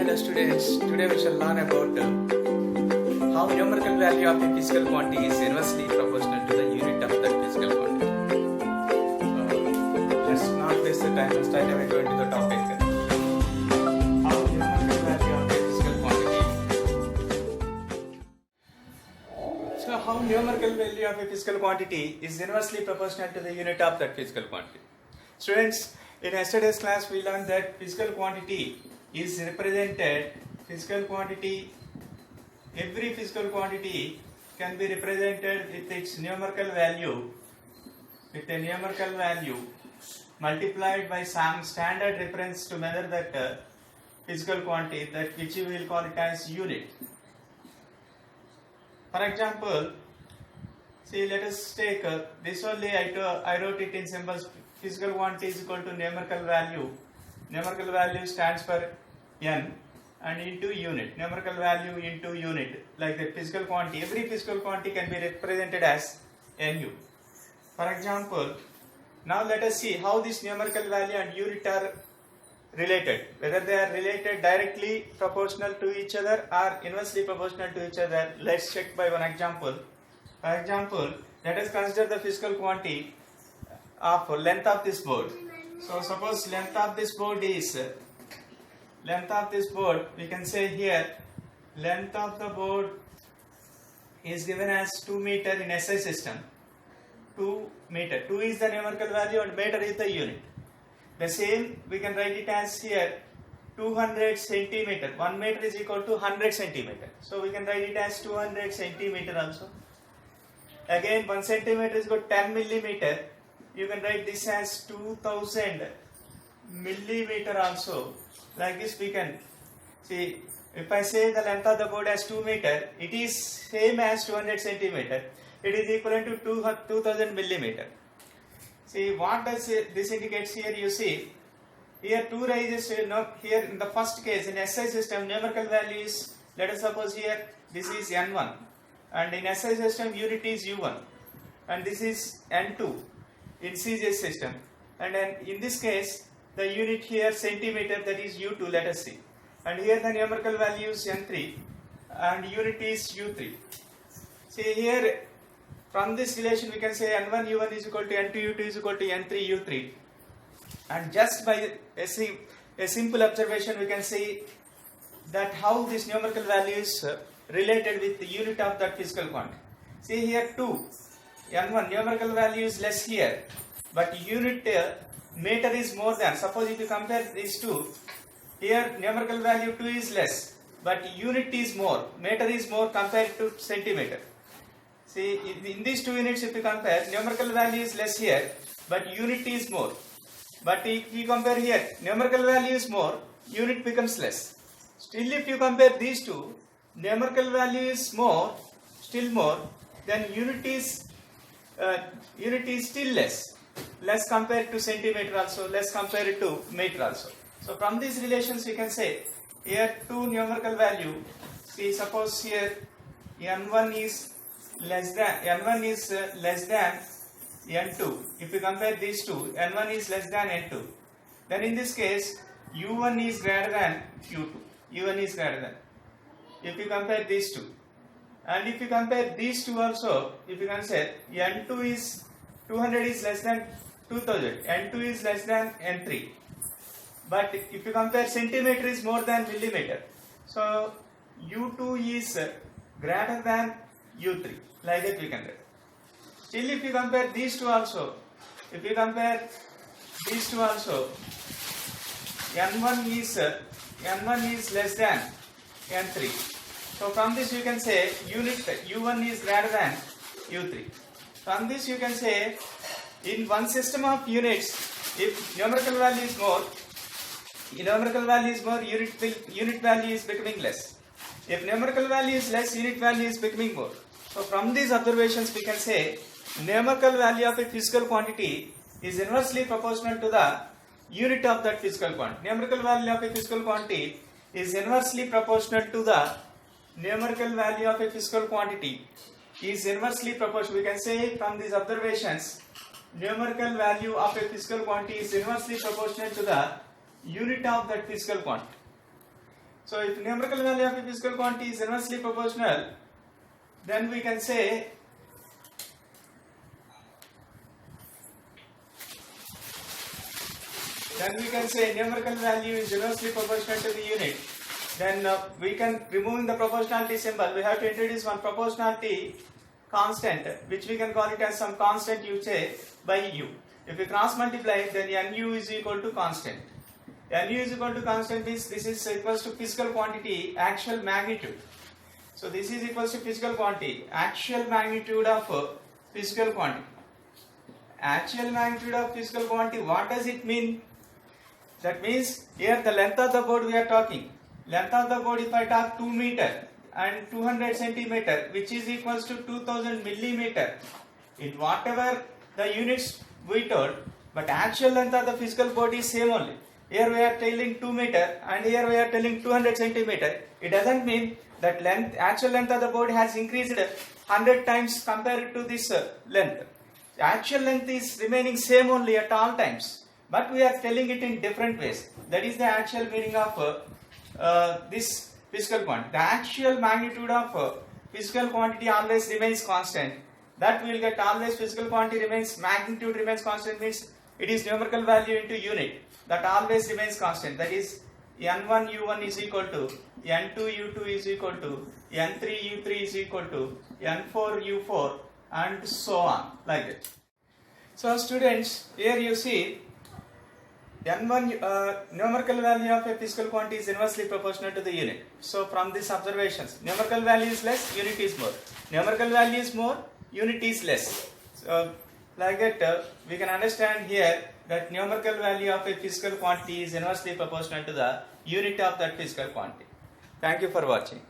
Hello students, today we shall learn about how numerical value of a physical quantity is inversely proportional to the unit of that physical quantity. Let's not waste the time and straight away go into the topic. How numerical value of a physical quantity. So how numerical value of a physical quantity is inversely proportional to the unit of that physical quantity. Students, in yesterday's class we learned that physical quantity is represented, every physical quantity can be represented with its numerical value, with a numerical value multiplied by some standard reference to measure that physical quantity, that which we will call it as unit. For example, see, let us take this only. I wrote it in symbols. Physical quantity is equal to numerical value. Numerical value stands for n and into unit. Numerical value into unit. Like the physical quantity, every physical quantity can be represented as nu. For example, now let us see how this numerical value and unit are related. Whether they are related directly proportional to each other or inversely proportional to each other. Let's check by one example. For example, let us consider the physical quantity of length of this board. So suppose length of this board, we can say here length of the board is given as 2 meter in SI system. 2 meter. 2 is the numerical value and meter is the unit. The same we can write it as here 200 centimeter. 1 meter is equal to 100 centimeter. So we can write it as 200 centimeter also. Again 1 centimeter is equal to 10 millimeter. You can write this as 2000 millimeter also. Like this we can see, if I say the length of the board as 2 meter, it is same as 200 centimeter. It is equivalent to 2000 millimeter. See, what does this indicates here? You see, here 2 rises, here in the first case in SI system numerical value is, let us suppose here this is N1 and in SI system unit is U1 and this is N2 in CJ system, and then in this case the unit here centimeter, that is U2, let us see, and here the numerical value is N3 and unit is U3. See here from this relation we can say N1 U1 is equal to N2 U2 is equal to N3 U3, and just by a simple observation we can see that how this numerical value is related with the unit of that physical quantity. See here 2 N1 numerical value is less here, but unit meter is more than. Suppose if you compare these two, here numerical value 2 is less, but unit is more, meter is more compared to centimeter. See, in these two units if you compare, numerical value is less here, but unit is more. But if you compare here, numerical value is more, unit becomes less. Still if you compare these two, numerical value is more, still more, then unit is still less compared to centimeter also, less compared to meter also. So from these relations we can say here 2 numerical value. See, suppose here N1 is less than N2. If you compare these two, N1 is less than N2. Then in this case U1 is greater than U2. U1 is greater than. If you compare these two. And if you compare these two also, if you consider N2 is 200 is less than 2000, N2 is less than N3. But if you compare centimeter is more than millimeter, so U2 is greater than U3. Like that we can write. Still if you compare these two also, N1 is less than N3. So from this you can say unit U1 is greater than U3. From this you can say in one system of units, if numerical value is more, unit value is becoming less. If numerical value is less, unit value is becoming more. So from these observations we can say numerical value of a physical quantity is inversely proportional to the unit of that physical quantity. Numerical value of a physical quantity is inversely proportional to the numerical value of a physical quantity is inversely proportional. We can say from these observations numerical value of a physical quantity is inversely proportional to the unit of that physical quantity. So if numerical value of a physical quantity is inversely proportional, then we can say numerical value is inversely proportional to the unit. Then we can, removing the proportionality symbol, we have to introduce one proportionality constant, which we can call it as some constant you say by u. If we cross multiply, then nu is equal to constant. Nu is equal to constant means this is equals to physical quantity actual magnitude. So this is equals to physical quantity actual magnitude of physical quantity. Actual magnitude of physical quantity, what does it mean? That means here the length of the board we are talking. Length of the board, if I talk 2 meter and 200 centimeter, which is equals to 2000 millimeter. In whatever the units we told, but actual length of the physical board is same only. Here we are telling 2 meter and here we are telling 200 centimeter. It doesn't mean that actual length of the board has increased 100 times compared to this length. The actual length is remaining same only at all times, but we are telling it in different ways. That is the actual meaning of this physical quantity. The actual magnitude of physical quantity always remains constant. That we will get always physical quantity remains, magnitude remains constant means it is numerical value into unit. That always remains constant. That is n1 u1 is equal to n2 u2 is equal to n3 u3 is equal to n4 u4 and so on, like that. So students, here you see n1 numerical value of a physical quantity is inversely proportional to the unit. So from these observations, numerical value is less, unit is more. Numerical value is more, unit is less. So like that we can understand here that numerical value of a physical quantity is inversely proportional to the unit of that physical quantity. Thank you for watching.